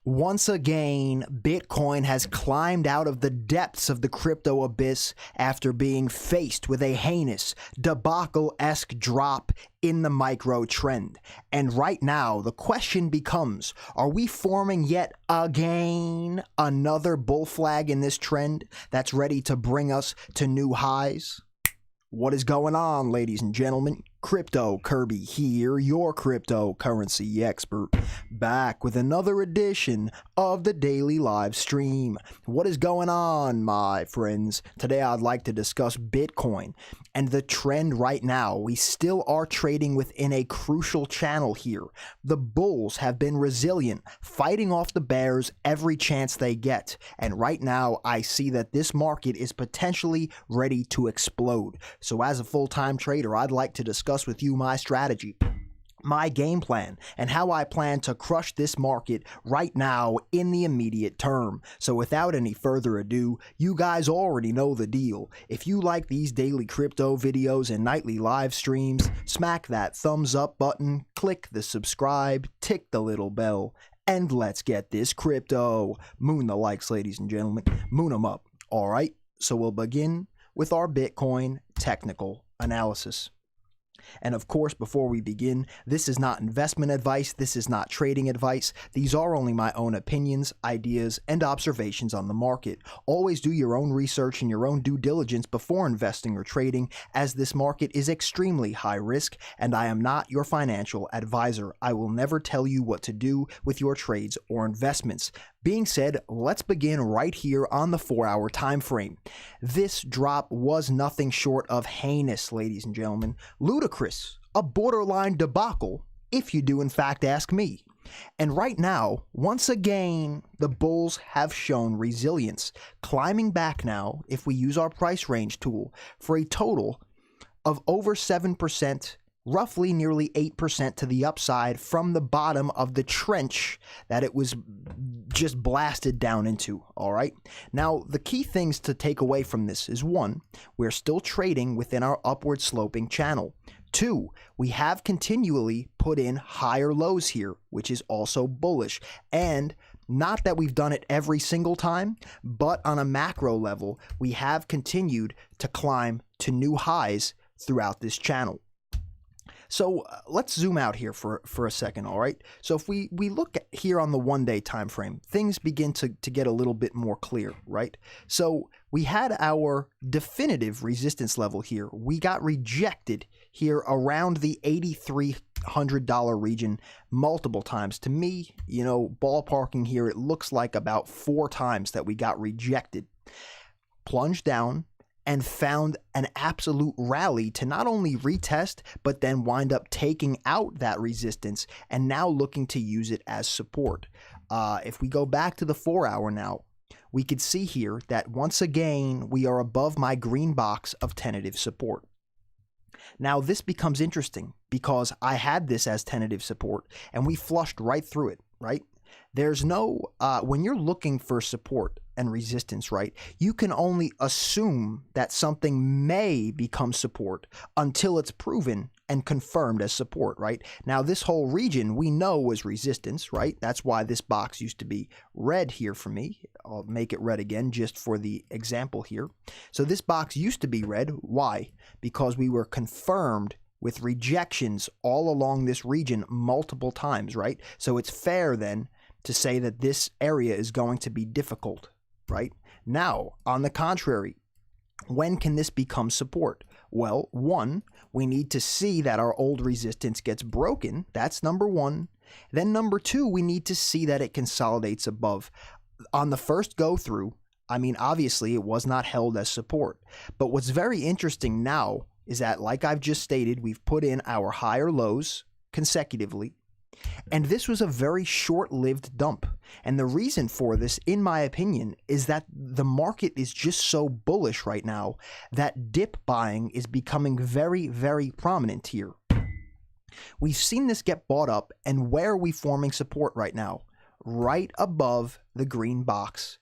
Once again, Bitcoin has climbed out of the depths of the crypto abyss after being faced with a heinous, debacle-esque drop in the micro trend. And right now, the question becomes, are we forming yet again another bull flag in this trend that's ready to bring us to new highs? What is going on, ladies and gentlemen? Crypto Kirby here, your cryptocurrency expert, back with another edition of the daily live stream. What is going on, my friends? Today I'd like to discuss Bitcoin and the trend right now. We still are trading within a crucial channel here. The bulls have been resilient, fighting off the bears every chance they get. And right now I see that this market is potentially ready to explode. So as a full-time trader, I'd like to discuss with you my strategy, my game plan, and how I plan to crush this market right now in the immediate term. So without any further ado, you guys already know the deal. If you like these daily crypto videos and nightly live streams, smack that thumbs up button, click the subscribe, tick the little bell, and let's get this crypto. Moon the likes, ladies and gentlemen. Moon them up. All right, so we'll begin with our Bitcoin technical analysis. And of course, before we begin, this is not investment advice, this is not trading advice. These are only my own opinions, ideas, and observations on the market. Always do your own research and your own due diligence before investing or trading, as this market is extremely high risk, and I am not your financial advisor. I will never tell you what to do with your trades or investments. Being said, let's begin right here on the 4-hour time frame. This drop was nothing short of heinous, ladies and gentlemen. Ludicrous, a borderline debacle, if you do in fact ask me. And right now, once again, the bulls have shown resilience, climbing back now, if we use our price range tool, for a total of over 7%, roughly nearly 8% to the upside from the bottom of the trench that it was just blasted down into, all right? Now, the key things to take away from this is, one, we're still trading within our upward sloping channel. Two, we have continually put in higher lows here, which is also bullish. And not that we've done it every single time, but on a macro level, we have continued to climb to new highs throughout this channel. So let's zoom out here for a second, all right? So if we look at here on the one-day time frame, things begin to get a little bit more clear, right? So we had our definitive resistance level here. We got rejected here around the $8,300 region multiple times. To me, you know, ballparking here, it looks like about 4 times that we got rejected. Plunged down and found an absolute rally to not only retest, but then wind up taking out that resistance and now looking to use it as support. If we go back to the 4-hour now, we could see here that once again, we are above my green box of tentative support. Now, this becomes interesting because I had this as tentative support and we flushed right through it, right? There's no, when you're looking for support and resistance, right, you can only assume that something may become support until it's proven and confirmed as support, right? Now, this whole region we know was resistance, right? That's why this box used to be red here for me. I'll make it red again just for the example here. So this box used to be red. Why? Because we were confirmed with rejections all along this region multiple times, right? So it's fair then to say that this area is going to be difficult, right? Now, on the contrary, when can this become support? Well, one, we need to see that our old resistance gets broken. That's number one. Then number two, we need to see that it consolidates above. On the first go through, I mean, obviously it was not held as support. But what's very interesting now is that, like I've just stated, we've put in our higher lows consecutively. And this was a very short-lived dump. And the reason for this, in my opinion, is that the market is just so bullish right now that dip buying is becoming very, very prominent here. We've seen this get bought up, and where are we forming support right now? Right above the green box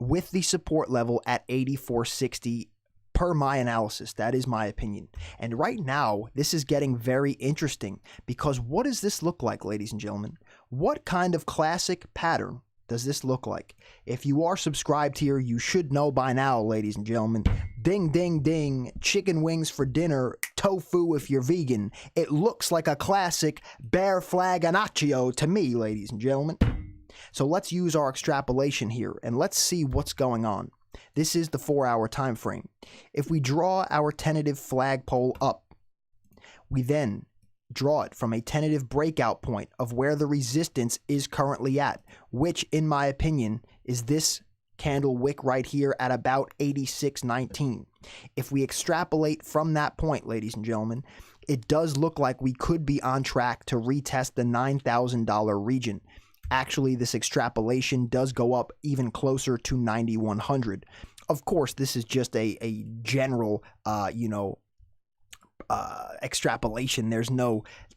with the support level at 84.60 per my analysis. That is my opinion. And right now, this is getting very interesting because what does this look like, ladies and gentlemen? What kind of classic pattern does this look like? If you are subscribed here, you should know by now, ladies and gentlemen. Ding, ding, ding. Chicken wings for dinner. Tofu if you're vegan. It looks like a classic bear flag anaccio to me, ladies and gentlemen. So let's use our extrapolation here and let's see what's going on. This is the 4-hour time frame. If we draw our tentative flagpole up, we then draw it from a tentative breakout point of where the resistance is currently at, which in my opinion is this candle wick right here at about 86.19. If we extrapolate from that point, ladies and gentlemen, it does look like we could be on track to retest the $9,000 region. Actually, this extrapolation does go up even closer to 9,100. Of course, this is just a general, extrapolation.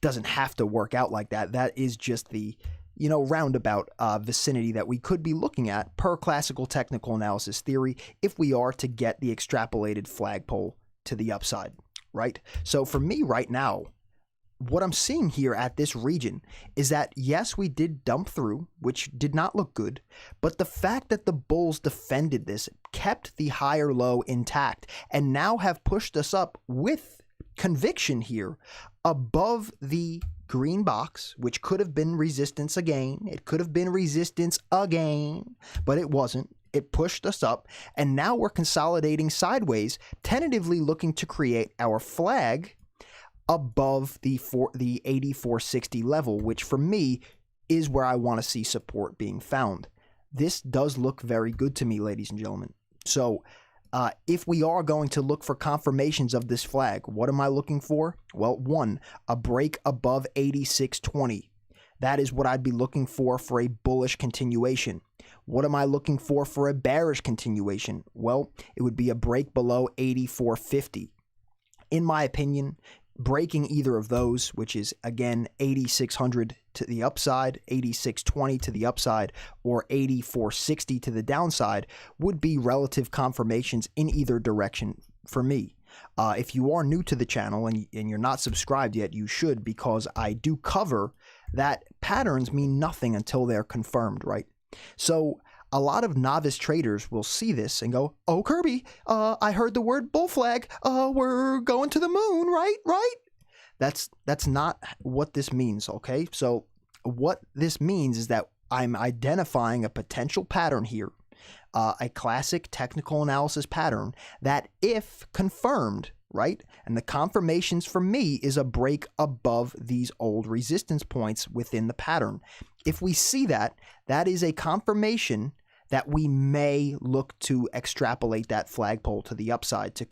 Doesn't have to work out like that. That is just the, roundabout vicinity that we could be looking at per classical technical analysis theory if we are to get the extrapolated flagpole to the upside, right? So for me right now, what I'm seeing here at this region is that, yes, we did dump through, which did not look good, but the fact that the bulls defended this, kept the higher low intact, and now have pushed us up with conviction here above the green box, which could have been resistance again. It could have been resistance again, but it wasn't. It pushed us up, and now we're consolidating sideways, tentatively looking to create our flag above the 8460 level, which for me is where I want to see support being found. This does look very good to me, ladies and gentlemen. So if we are going to look for confirmations of this flag, what am I looking for? Well, one, a break above 8620. That is what I'd be looking for a bullish continuation. What am I looking for a bearish continuation? Well, it would be a break below 8450. In my opinion, breaking either of those, which is again 8600 to the upside, 8620 to the upside, or 8460 to the downside, would be relative confirmations in either direction for me. If you are new to the channel and you're not subscribed yet, you should, because I do cover that patterns mean nothing until they're confirmed, right? So a lot of novice traders will see this and go, "Oh, Kirby, I heard the word bull flag. We're going to the moon, right? Right?" That's not what this means, okay? So what this means is that I'm identifying a potential pattern here, a classic technical analysis pattern that, if confirmed, right, and the confirmations for me is a break above these old resistance points within the pattern. If we see that, that is a confirmation that we may look to extrapolate that flagpole to the upside to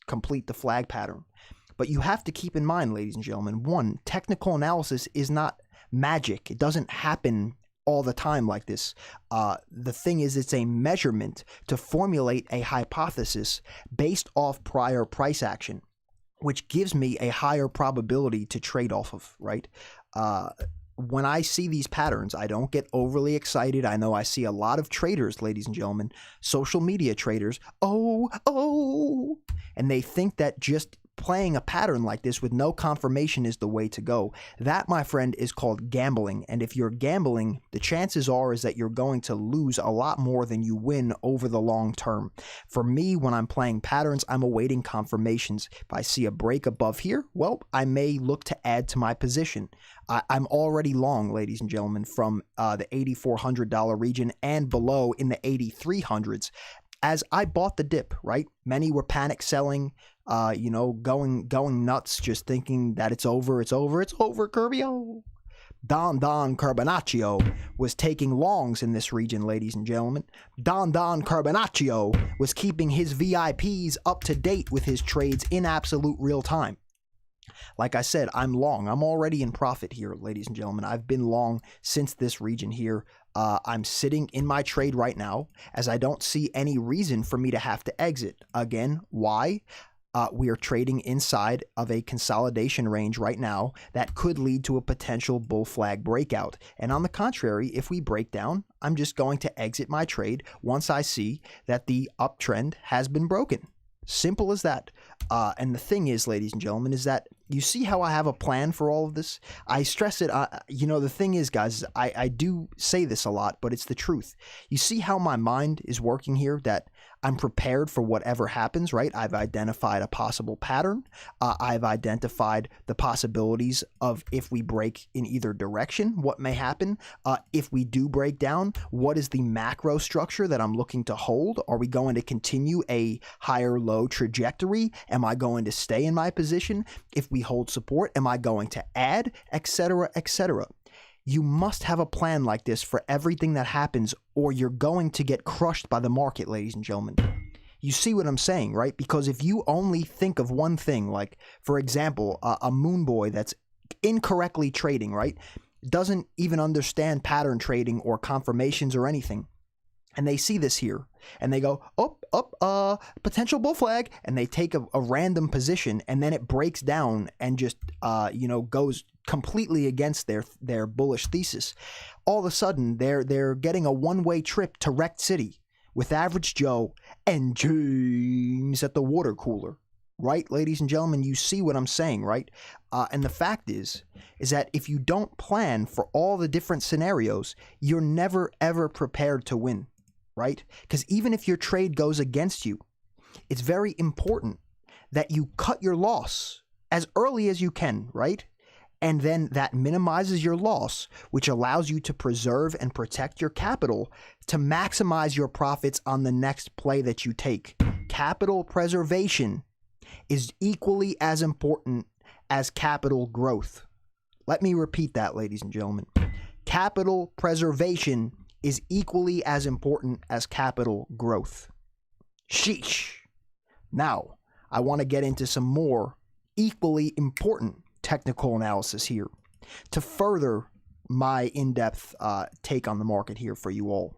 complete the flag pattern. But you have to keep in mind, ladies and gentlemen, one, technical analysis is not magic. It doesn't happen all the time like this. The thing is, it's a measurement to formulate a hypothesis based off prior price action, which gives me a higher probability to trade off of, right? When I see these patterns, I don't get overly excited. I know I see a lot of traders, ladies and gentlemen, social media traders, and they think that just playing a pattern like this with no confirmation is the way to go. That, my friend, is called gambling. And if you're gambling, the chances are is that you're going to lose a lot more than you win over the long term. For me, when I'm playing patterns, I'm awaiting confirmations. If I see a break above here, well, I may look to add to my position. I'm already long, ladies and gentlemen, from the $8,400 region and below in the 8,300s. As I bought the dip, right? Many were panic selling, going nuts, just thinking that it's over, Kirby. Don Carbonaccio was taking longs in this region, ladies and gentlemen. Don Carbonaccio was keeping his VIPs up to date with his trades in absolute real time. Like I said, I'm long. I'm already in profit here, ladies and gentlemen. I've been long since this region here. I'm sitting in my trade right now, as I don't see any reason for me to have to exit. Again, why? We are trading inside of a consolidation range right now that could lead to a potential bull flag breakout. And on the contrary, if we break down, I'm just going to exit my trade once I see that the uptrend has been broken. Simple as that. And the thing is, ladies and gentlemen, is that You see how I have a plan for all of this? I stress it. You know, the thing is, guys, I do say this a lot, but it's the truth. You see how my mind is working here, that I'm prepared for whatever happens, right? I've identified a possible pattern. I've identified the possibilities of if we break in either direction, what may happen. If we do break down, what is the macro structure that I'm looking to hold? Are we going to continue a higher low trajectory? Am I going to stay in my position? If we hold support, am I going to add, etc., etc.? You must have a plan like this for everything that happens, or you're going to get crushed by the market, ladies and gentlemen. You see what I'm saying, right? Because if you only think of one thing, like, for example, a moon boy that's incorrectly trading, right? Doesn't even understand pattern trading or confirmations or anything. And they see this here, and they go, potential bull flag, and they take a random position, and then it breaks down and just, goes completely against their bullish thesis. All of a sudden, they're getting a one-way trip to Wrecked City with Average Joe and James at the water cooler. Right, ladies and gentlemen, you see what I'm saying, right? And the fact is that if you don't plan for all the different scenarios, you're never, ever prepared to win. Right? Because even if your trade goes against you, it's very important that you cut your loss as early as you can, right? And then that minimizes your loss, which allows you to preserve and protect your capital to maximize your profits on the next play that you take. Capital preservation is equally as important as capital growth. Let me repeat that, ladies and gentlemen. Capital preservation is equally as important as capital growth. Sheesh. Now, I want to get into some more equally important technical analysis here to further my in-depth take on the market here for you all.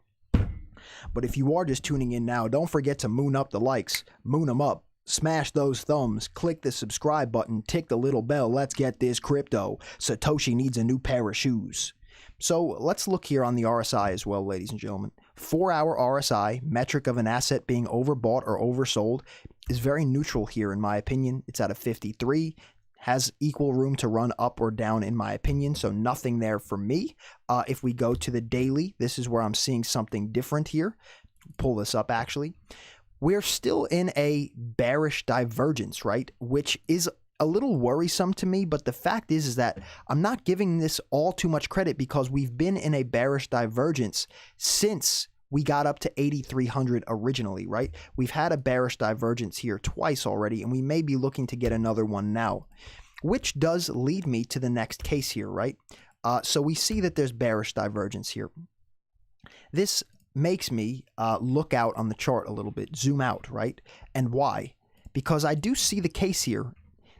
But if you are just tuning in now, don't forget to moon up the likes, moon them up, smash those thumbs, click the subscribe button, tick the little bell. Let's get this crypto. Satoshi needs a new pair of shoes. So let's look here on the RSI as well, ladies and gentlemen. 4-hour RSI, metric of an asset being overbought or oversold, is very neutral here in my opinion. It's at a 53, has equal room to run up or down in my opinion, so nothing there for me. If we go to the daily, this is where I'm seeing something different here. Pull this up actually. We're still in a bearish divergence, right? Which is a little worrisome to me, but the fact is that I'm not giving this all too much credit because we've been in a bearish divergence since we got up to 8,300 originally, right? We've had a bearish divergence here twice already, and we may be looking to get another one now, which does lead me to the next case here, right? So we see that there's bearish divergence here. This makes me look out on the chart a little bit, zoom out, right? And why? Because I do see the case here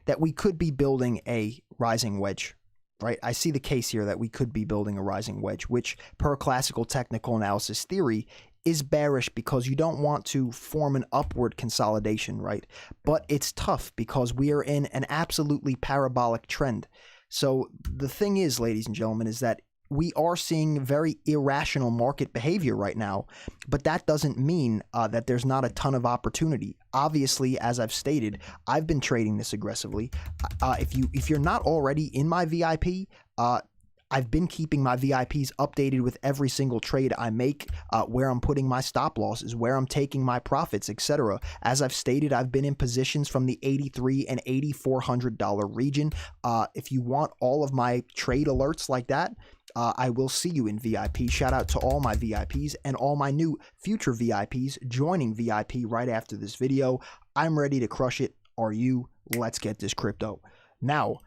that we could be building a rising wedge, right? I see the case here that we could be building a rising wedge, which per classical technical analysis theory is bearish because you don't want to form an upward consolidation, right? But it's tough because we are in an absolutely parabolic trend. So the thing is, ladies and gentlemen, is that we are seeing very irrational market behavior right now, but that doesn't mean that there's not a ton of opportunity. Obviously, as I've stated, I've been trading this aggressively. If you're not already in my VIP, I've been keeping my VIPs updated with every single trade I make, where I'm putting my stop losses, where I'm taking my profits, etc. As I've stated, I've been in positions from the $83 and $8,400 region. If you want all of my trade alerts like that, I will see you in VIP. Shout out to all my VIPs and all my new future VIPs joining VIP right after this video. I'm ready to crush it. Are you? Let's get this crypto. Now,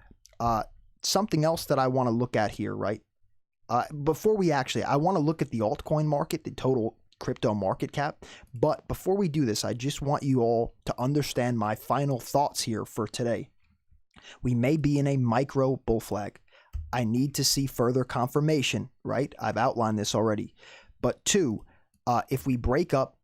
something else that I want to look at here, right? Before we I want to look at the altcoin market, the total crypto market cap. But before we do this, I just want you all to understand my final thoughts here for today. We may be in a micro bull flag. I need to see further confirmation, right? I've outlined this already. But two, if we break up,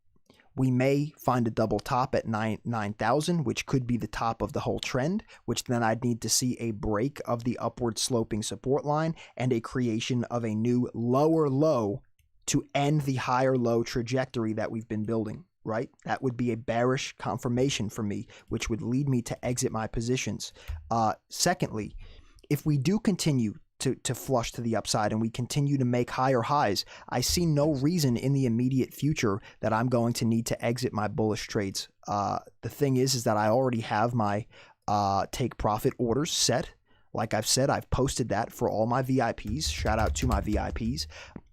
we may find a double top at 9,000, which could be the top of the whole trend, which then I'd need to see a break of the upward sloping support line and a creation of a new lower low to end the higher low trajectory that we've been building. right? That would be a bearish confirmation for me, which would lead me to exit my positions. Secondly, if we do continue to flush to the upside and we continue to make higher highs, I see no reason in the immediate future that I'm going to need to exit my bullish trades. The thing is that I already have my take profit orders set. Like I've said, I've posted that for all my VIPs. Shout out to my VIPs.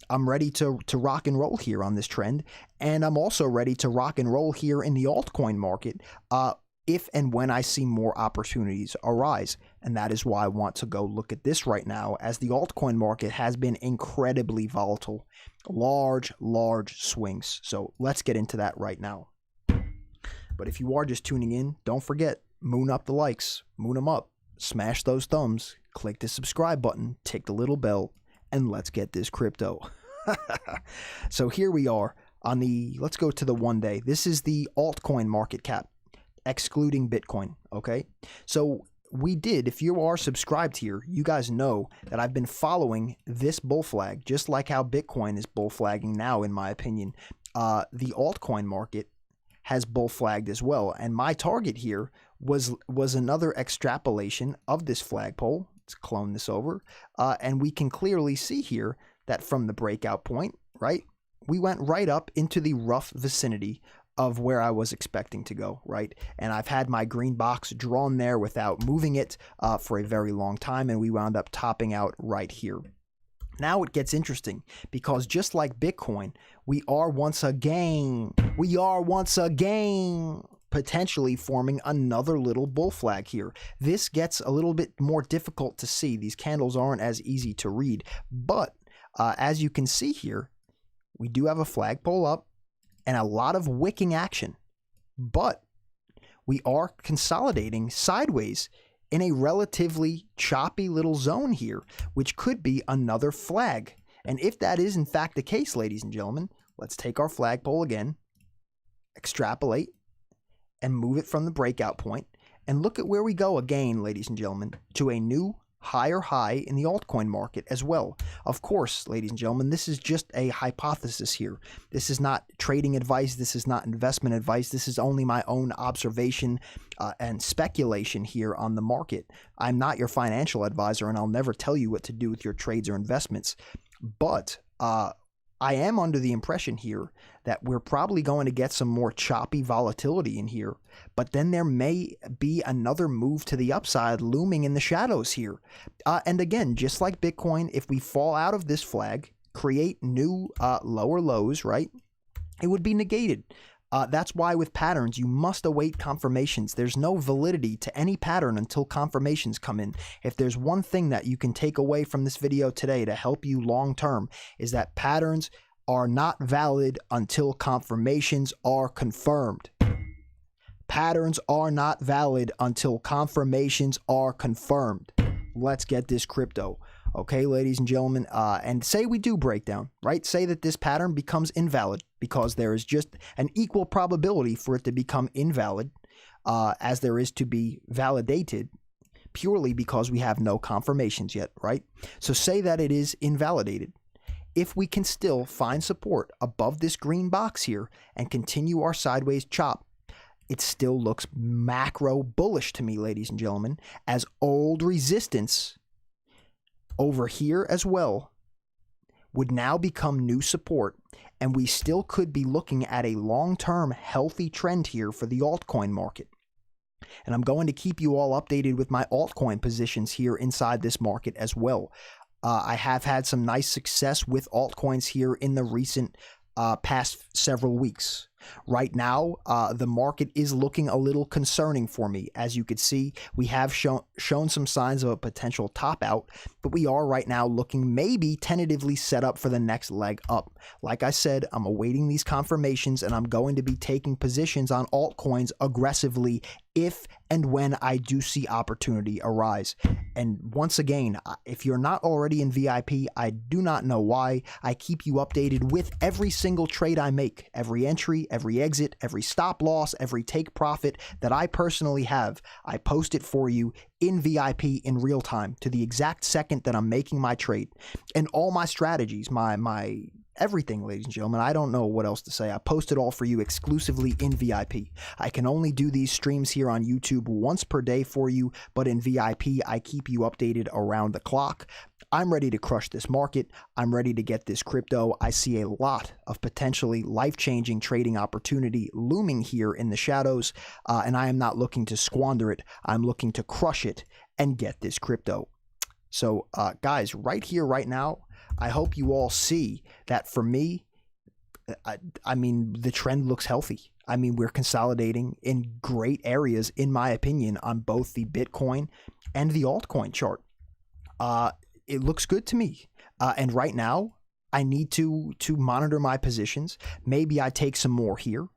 I'm ready to rock and roll here on this trend, and I'm also ready to rock and roll here in the altcoin market if and when I see more opportunities arise. And that is why I want to go look at this right now, as the altcoin market has been incredibly volatile. Large swings. So let's get into that right now. But if you are just tuning in, don't forget, moon up the likes, moon them up, smash those thumbs, click the subscribe button, tick the little bell, and let's get this crypto. So here we are on the, let's go to the 1 day. This is the altcoin market cap, excluding Bitcoin, okay? So we did, if you are subscribed here, you guys know that I've been following this bull flag, just like how Bitcoin is bull flagging now, in my opinion. The altcoin market has bull flagged as well, and my target here was another extrapolation of this flagpole. Let's clone this over, and we can clearly see here that from the breakout point, right, we went right up into the rough vicinity of where I was expecting to go, right? And I've had my green box drawn there without moving it for a very long time, and we wound up topping out right here. Now it gets interesting, because just like Bitcoin, we are once again potentially forming another little bull flag here. This gets a little bit more difficult to see. These candles aren't as easy to read, but as you can see here, we do have a flagpole up and a lot of wicking action, but we are consolidating sideways in a relatively choppy little zone here, which could be another flag. And if that is in fact the case, ladies and gentlemen, let's take our flagpole again, extrapolate, and move it from the breakout point, and look at where we go again, ladies and gentlemen, to a new higher high in the altcoin market as well. Of course, ladies and gentlemen, this is just a hypothesis here. This is not trading advice. This is not investment advice. This is only my own observation and speculation here on the market. I'm not your financial advisor, and I'll never tell you what to do with your trades or investments. But I am under the impression here that we're probably going to get some more choppy volatility in here, but then there may be another move to the upside looming in the shadows here. And again, just like Bitcoin, if we fall out of this flag, create new lower lows, right, it would be negated. That's why with patterns, you must await confirmations. There's no validity to any pattern until confirmations come in. If there's one thing that you can take away from this video today to help you long term, is that patterns are not valid until confirmations are confirmed. Patterns are not valid until confirmations are confirmed. Let's get this crypto. Okay, ladies and gentlemen, and say we do break down, right? Say that this pattern becomes invalid, because there is just an equal probability for it to become invalid as there is to be validated, purely because we have no confirmations yet, right? So say that it is invalidated. If we can still find support above this green box here and continue our sideways chop, it still looks macro bullish to me, ladies and gentlemen, as old resistance over here as well would now become new support, and we still could be looking at a long-term healthy trend here for the altcoin market. And I'm going to keep you all updated with my altcoin positions here inside this market as well. I have had some nice success with altcoins here in the recent past several weeks. Right now, the market is looking a little concerning for me. As you could see, we have shown some signs of a potential top out, but we are right now looking maybe tentatively set up for the next leg up. Like I said, I'm awaiting these confirmations, and I'm going to be taking positions on altcoins aggressively if and when I do see opportunity arise. And once again, if you're not already in VIP, I do not know why. I keep you updated with every single trade I make, every entry, every exit, every stop loss, every take profit that I personally have. I post it for you in VIP in real time to the exact second that I'm making my trade. And all my strategies, my everything, ladies and gentlemen. I don't know what else to say. I post it all for you exclusively in VIP. I can only do these streams here on YouTube once per day for you, but in VIP, I keep you updated around the clock. I'm ready to crush this market. I'm ready to get this crypto. I see a lot of potentially life-changing trading opportunity looming here in the shadows, and I am not looking to squander it. I'm looking to crush it and get this crypto. So, guys, right here, right now, I hope you all see that for me, I mean, the trend looks healthy. I mean, we're consolidating in great areas, in my opinion, on both the Bitcoin and the altcoin chart. It looks good to me. And right now, I need to monitor my positions. Maybe I take some more here.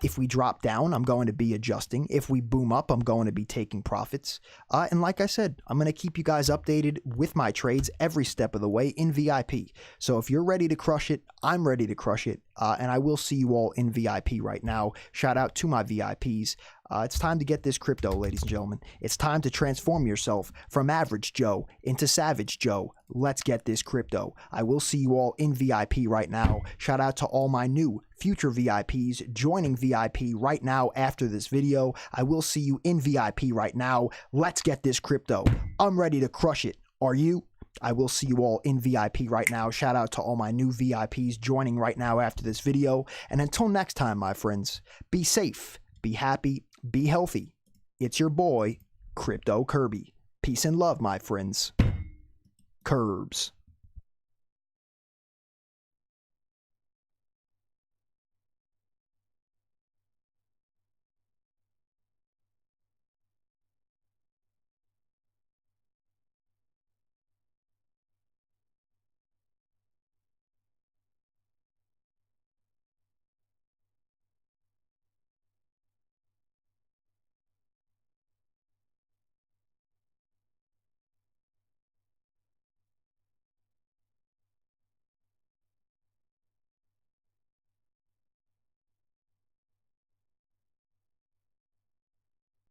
If we drop down, I'm going to be adjusting. If we boom up, I'm going to be taking profits. And like I said, I'm going to keep you guys updated with my trades every step of the way in VIP. So if you're ready to crush it, I'm ready to crush it. And I will see you all in VIP right now. Shout out to my VIPs. It's time to get this crypto, ladies and gentlemen. It's time to transform yourself from average Joe into savage Joe. Let's get this crypto. I will see you all in VIP right now. Shout out to all my new future VIPs joining VIP right now after this video. I will see you in VIP right now. Let's get this crypto. I'm ready to crush it. Are you? I will see you all in VIP right now. Shout out to all my new VIPs joining right now after this video. And until next time, my friends, be safe, be happy, be healthy. It's your boy, Crypto Kirby. Peace and love, my friends. Curbs.